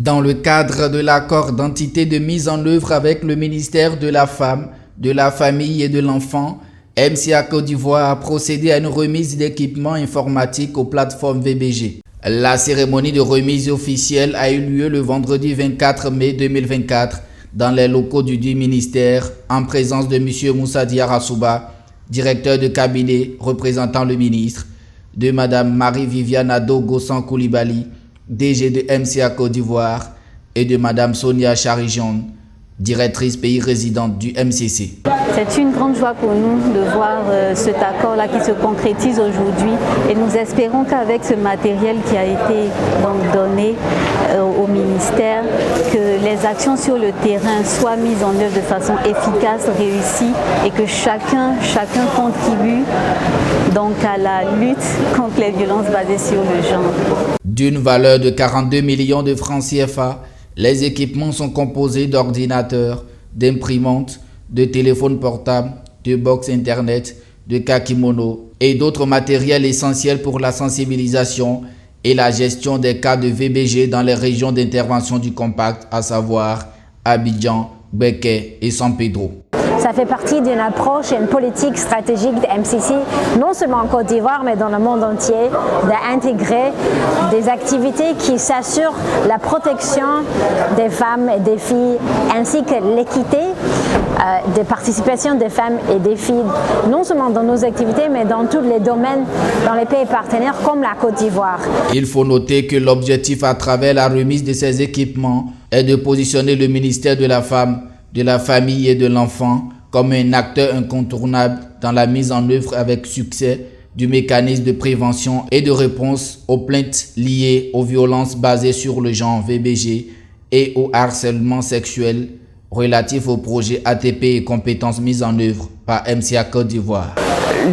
Dans le cadre de l'accord d'entité de mise en œuvre avec le ministère de la Femme, de la Famille et de l'Enfant, MCA Côte d'Ivoire a procédé à une remise d'équipements informatiques aux plateformes VBG. La cérémonie de remise officielle a eu lieu le vendredi 24 mai 2024 dans les locaux du dit ministère en présence de M. Moussa Diarra-Souba, directeur de cabinet représentant le ministre, de Mme Marie-Viviane Ado-Gossan Koulibaly, DG de MCA Côte d'Ivoire, et de Mme Sonia Charijon, directrice pays résidente du MCC. C'est une grande joie pour nous de voir cet accord-là qui se concrétise aujourd'hui et nous espérons qu'avec ce matériel qui a été donné au ministère, que les actions sur le terrain soient mises en œuvre de façon efficace, réussie et que chacun contribue donc à la lutte contre les violences basées sur le genre. D'une valeur de 42 millions de francs CFA, les équipements sont composés d'ordinateurs, d'imprimantes, de téléphones portables, de box internet, de kakimono et d'autres matériels essentiels pour la sensibilisation et la gestion des cas de VBG dans les régions d'intervention du compact, à savoir Abidjan, Béké et San Pedro. Ça fait partie d'une approche et une politique stratégique de MCC, non seulement en Côte d'Ivoire, mais dans le monde entier, d'intégrer des activités qui s'assurent la protection des femmes et des filles, ainsi que l'équité de participation des femmes et des filles, non seulement dans nos activités, mais dans tous les domaines, dans les pays partenaires comme la Côte d'Ivoire. Il faut noter que l'objectif à travers la remise de ces équipements est de positionner le ministère de la Femme, de la Famille et de l'Enfant comme un acteur incontournable dans la mise en œuvre avec succès du mécanisme de prévention et de réponse aux plaintes liées aux violences basées sur le genre VBG et au harcèlement sexuel relatif au projet ATP et compétences mises en œuvre par MCA Côte d'Ivoire.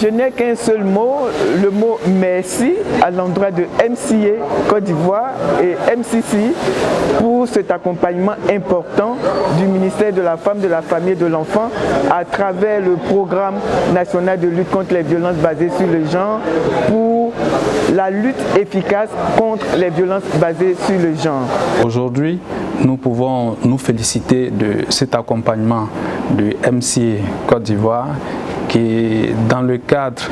Je n'ai qu'un seul mot, le mot merci à l'endroit de MCA Côte d'Ivoire et MCC pour cet accompagnement important du ministère de la Femme, de la Famille et de l'Enfant à travers le programme national de lutte contre les violences basées sur le genre pour la lutte efficace contre les violences basées sur le genre. Aujourd'hui, nous pouvons nous féliciter de cet accompagnement de MCA Côte d'Ivoire qui, dans le cadre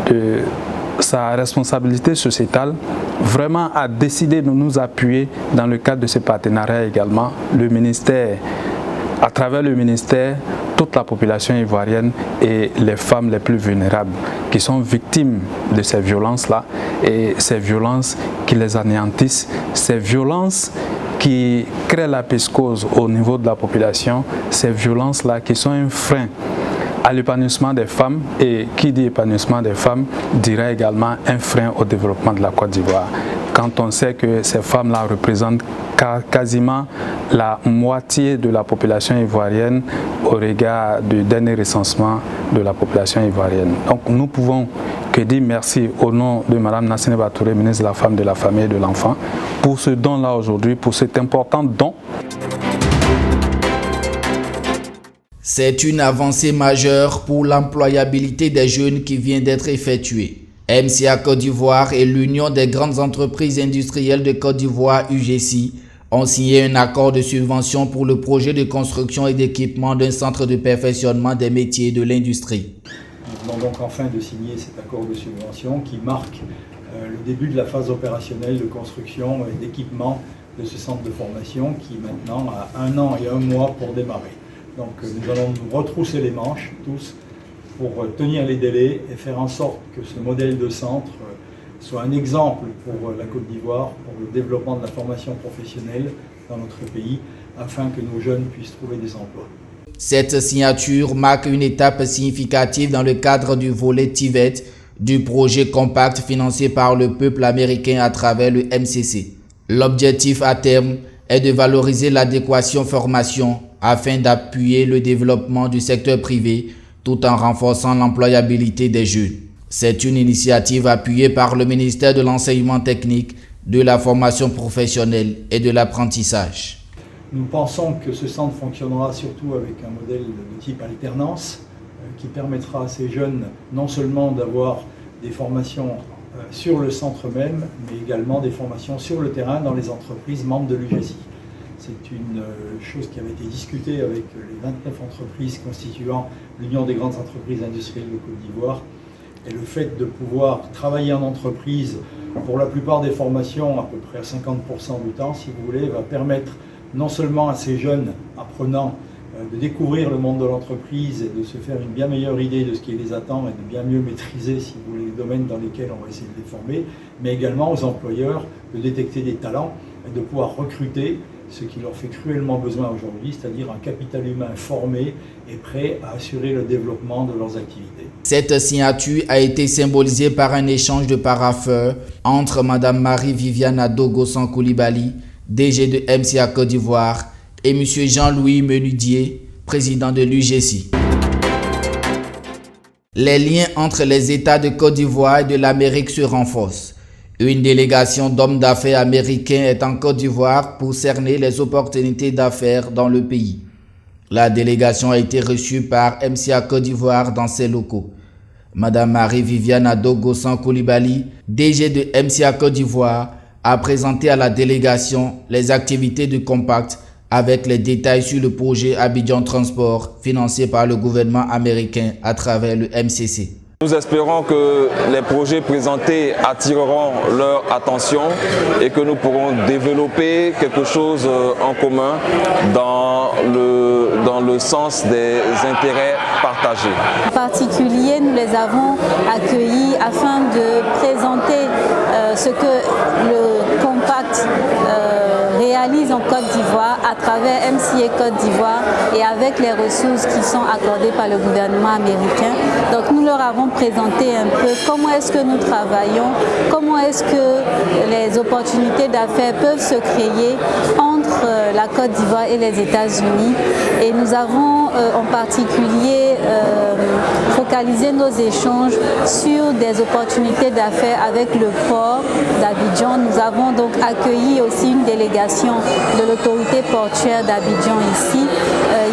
de sa responsabilité sociétale, vraiment a décidé de nous appuyer dans le cadre de ce partenariat également. Le ministère, à travers le ministère, toute la population ivoirienne et les femmes les plus vulnérables qui sont victimes de ces violences-là et ces violences qui les anéantissent, ces violences qui créent la psychose au niveau de la population, ces violences-là qui sont un frein à l'épanouissement des femmes et qui dit épanouissement des femmes dira également un frein au développement de la Côte d'Ivoire. Quand on sait que ces femmes-là représentent quasiment la moitié de la population ivoirienne au regard du dernier recensement de la population ivoirienne. Donc nous pouvons que dire merci au nom de Mme Nassine Batouré, ministre de la Femme, de la Famille et de l'Enfant, pour ce don-là aujourd'hui, pour cet important don. C'est une avancée majeure pour l'employabilité des jeunes qui vient d'être effectuée. MCA Côte d'Ivoire et l'Union des grandes entreprises industrielles de Côte d'Ivoire, UGC, ont signé un accord de subvention pour le projet de construction et d'équipement d'un centre de perfectionnement des métiers de l'industrie. Nous venons donc enfin de signer cet accord de subvention qui marque le début de la phase opérationnelle de construction et d'équipement de ce centre de formation qui maintenant a 1 an et 1 mois pour démarrer. Donc nous allons nous retrousser les manches tous pour tenir les délais et faire en sorte que ce modèle de centre soit un exemple pour la Côte d'Ivoire, pour le développement de la formation professionnelle dans notre pays, afin que nos jeunes puissent trouver des emplois. Cette signature marque une étape significative dans le cadre du volet TIVET du projet Compact financé par le peuple américain à travers le MCC. L'objectif à terme est de valoriser l'adéquation formation afin d'appuyer le développement du secteur privé tout en renforçant l'employabilité des jeunes. C'est une initiative appuyée par le ministère de l'Enseignement technique, de la formation professionnelle et de l'apprentissage. Nous pensons que ce centre fonctionnera surtout avec un modèle de type alternance qui permettra à ces jeunes non seulement d'avoir des formations sur le centre même, mais également des formations sur le terrain dans les entreprises membres de l'UGC. C'est une chose qui avait été discutée avec les 29 entreprises constituant l'Union des grandes entreprises industrielles de Côte d'Ivoire. Et le fait de pouvoir travailler en entreprise pour la plupart des formations, à peu près à 50% du temps, si vous voulez, va permettre non seulement à ces jeunes apprenants de découvrir le monde de l'entreprise et de se faire une bien meilleure idée de ce qui les attend et de bien mieux maîtriser, si vous voulez, les domaines dans lesquels on va essayer de les former, mais également aux employeurs de détecter des talents et de pouvoir recruter ce qui leur fait cruellement besoin aujourd'hui, c'est-à-dire un capital humain formé et prêt à assurer le développement de leurs activités. Cette signature a été symbolisée par un échange de parapheurs entre Mme Marie-Viviane Adogo-San Coulibaly, DG de MCA Côte d'Ivoire, et M. Jean-Louis Menudier, président de l'UGC. Les liens entre les États de Côte d'Ivoire et de l'Amérique se renforcent. Une délégation d'hommes d'affaires américains est en Côte d'Ivoire pour cerner les opportunités d'affaires dans le pays. La délégation a été reçue par MCA Côte d'Ivoire dans ses locaux. Madame Marie-Viviane Adogo-San Coulibaly, DG de MCA Côte d'Ivoire, a présenté à la délégation les activités du Compact avec les détails sur le projet Abidjan Transport financé par le gouvernement américain à travers le MCC. Nous espérons que les projets présentés attireront leur attention et que nous pourrons développer quelque chose en commun dans le sens des intérêts partagés. En particulier, nous les avons accueillis afin de présenter ce que le Compact réalise en Côte d'Ivoire à travers MCA Côte d'Ivoire et avec les ressources qui sont accordées par le gouvernement américain. Donc nous leur avons présenté un peu comment est-ce que nous travaillons, comment est-ce que les opportunités d'affaires peuvent se créer entre la Côte d'Ivoire et les États-Unis. Et nous avons en particulier focalisé nos échanges sur des opportunités d'affaires avec le port d'Abidjan. Nous avons donc accueilli aussi une délégation de l'autorité portuaire d'Abidjan ici.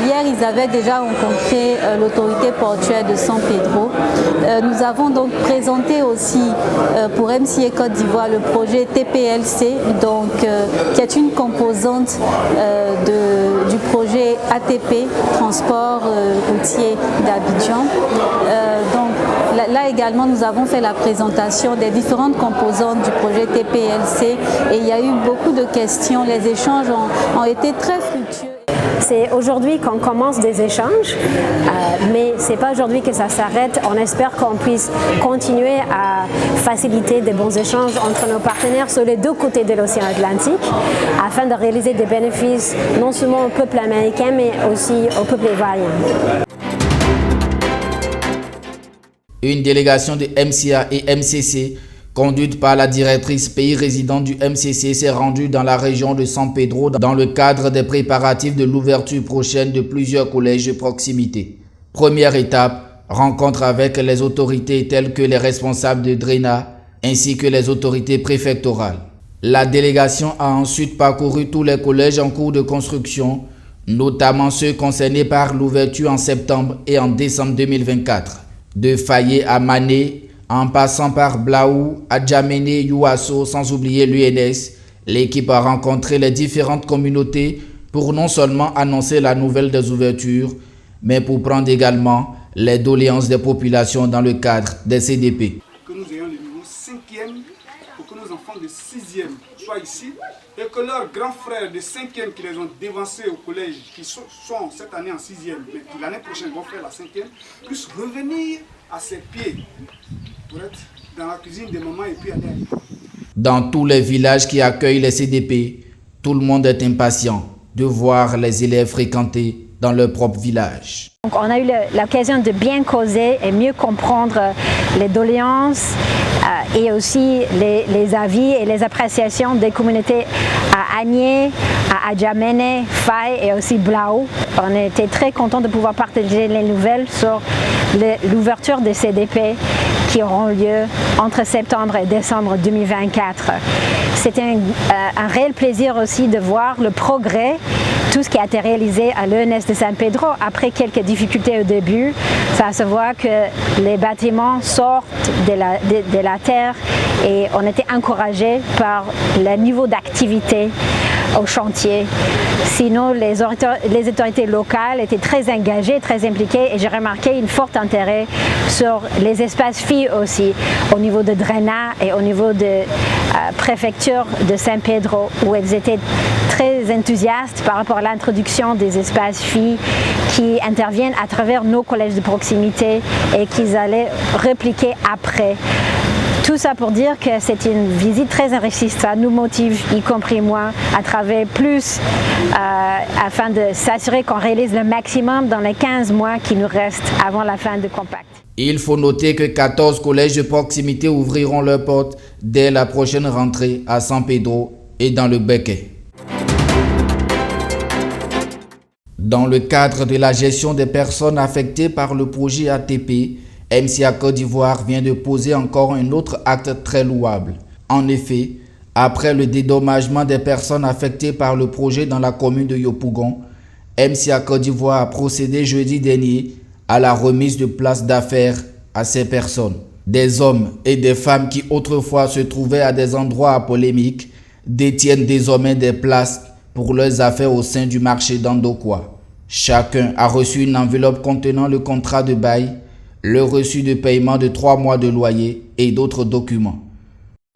Hier, ils avaient déjà rencontré l'autorité portuaire de San Pedro. Nous avons donc présenté aussi pour MCA Côte d'Ivoire le projet TPLC, donc, qui est une composante du projet ATP, transport routier d'Abidjan. Donc là également, nous avons fait la présentation des différentes composantes du projet TPLC et il y a eu beaucoup de questions. Les échanges ont été très fructueux. C'est aujourd'hui qu'on commence des échanges, mais ce n'est pas aujourd'hui que ça s'arrête. On espère qu'on puisse continuer à faciliter des bons échanges entre nos partenaires sur les deux côtés de l'océan Atlantique afin de réaliser des bénéfices non seulement au peuple américain, mais aussi au peuple ivoirien. Une délégation de MCA et MCC, conduite par la directrice pays résidente du MCC, s'est rendue dans la région de San Pedro dans le cadre des préparatifs de l'ouverture prochaine de plusieurs collèges de proximité. Première étape, rencontre avec les autorités telles que les responsables de DRENA ainsi que les autorités préfectorales. La délégation a ensuite parcouru tous les collèges en cours de construction, notamment ceux concernés par l'ouverture en septembre et en décembre 2024. De Fayé à Mané, en passant par Blaou, Adjamene, Youasso, sans oublier l'UNS, l'équipe a rencontré les différentes communautés pour non seulement annoncer la nouvelle des ouvertures, mais pour prendre également les doléances des populations dans le cadre des CDP. Que nous ayons le niveau 5e pour que nos enfants de 6e soient ici et que leurs grands frères de 5e qui les ont dévancés au collège, qui sont cette année en 6e, mais qui l'année prochaine vont faire la 5e, puissent revenir à ses pieds pour être dans la cuisine des mamans et puis aller à l'école. Dans tous les villages qui accueillent les CDP, tout le monde est impatient de voir les élèves fréquenter dans leur propre village. Donc on a eu l'occasion de bien causer et mieux comprendre les doléances et aussi les avis et les appréciations des communautés à Agné, à Adjamene, Faye et aussi Blaou. On était très contents de pouvoir partager les nouvelles sur l'ouverture des CDP qui auront lieu entre septembre et décembre 2024. C'était un réel plaisir aussi de voir le progrès, tout ce qui a été réalisé à l'ENS de San Pedro. Après quelques difficultés au début, ça se voit que les bâtiments sortent de la terre et on était encouragés par le niveau d'activité au chantier. Sinon, les autorités locales étaient très engagées, très impliquées et j'ai remarqué un fort intérêt sur les espaces filles aussi, au niveau de Drena et au niveau de préfecture de San Pedro, où elles étaient très enthousiastes par rapport à l'introduction des espaces filles qui interviennent à travers nos collèges de proximité et qu'ils allaient répliquer après. Tout ça pour dire que c'est une visite très enrichissante, ça nous motive, y compris moi, à travailler plus afin de s'assurer qu'on réalise le maximum dans les 15 mois qui nous restent avant la fin du compact. Il faut noter que 14 collèges de proximité ouvriront leurs portes dès la prochaine rentrée à San Pedro et dans le Bequet. Dans le cadre de la gestion des personnes affectées par le projet ATP, MCA Côte d'Ivoire vient de poser encore un autre acte très louable. En effet, après le dédommagement des personnes affectées par le projet dans la commune de Yopougon, MCA Côte d'Ivoire a procédé jeudi dernier à la remise de places d'affaires à ces personnes. Des hommes et des femmes qui autrefois se trouvaient à des endroits polémiques détiennent désormais des places pour leurs affaires au sein du marché d'Andokwa. Chacun a reçu une enveloppe contenant le contrat de bail, le reçu de paiement de 3 mois de loyer et d'autres documents.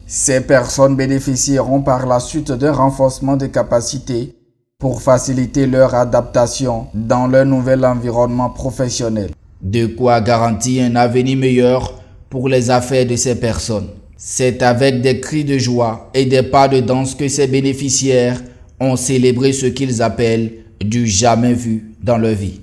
Ces personnes bénéficieront par la suite d'un renforcement des capacités pour faciliter leur adaptation dans leur nouvel environnement professionnel. De quoi garantir un avenir meilleur pour les affaires de ces personnes. C'est avec des cris de joie et des pas de danse que ces bénéficiaires ont célébré ce qu'ils appellent du jamais vu dans leur vie.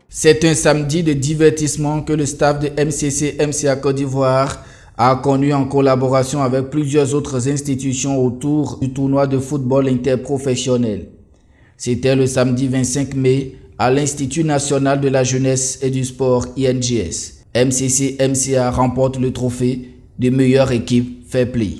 C'est un samedi de divertissement que le staff de MCA Côte d'Ivoire a connu en collaboration avec plusieurs autres institutions autour du tournoi de football interprofessionnel. C'était le samedi 25 mai à l'Institut national de la jeunesse et du sport INJS. MCA remporte le trophée de meilleure équipe Fair Play.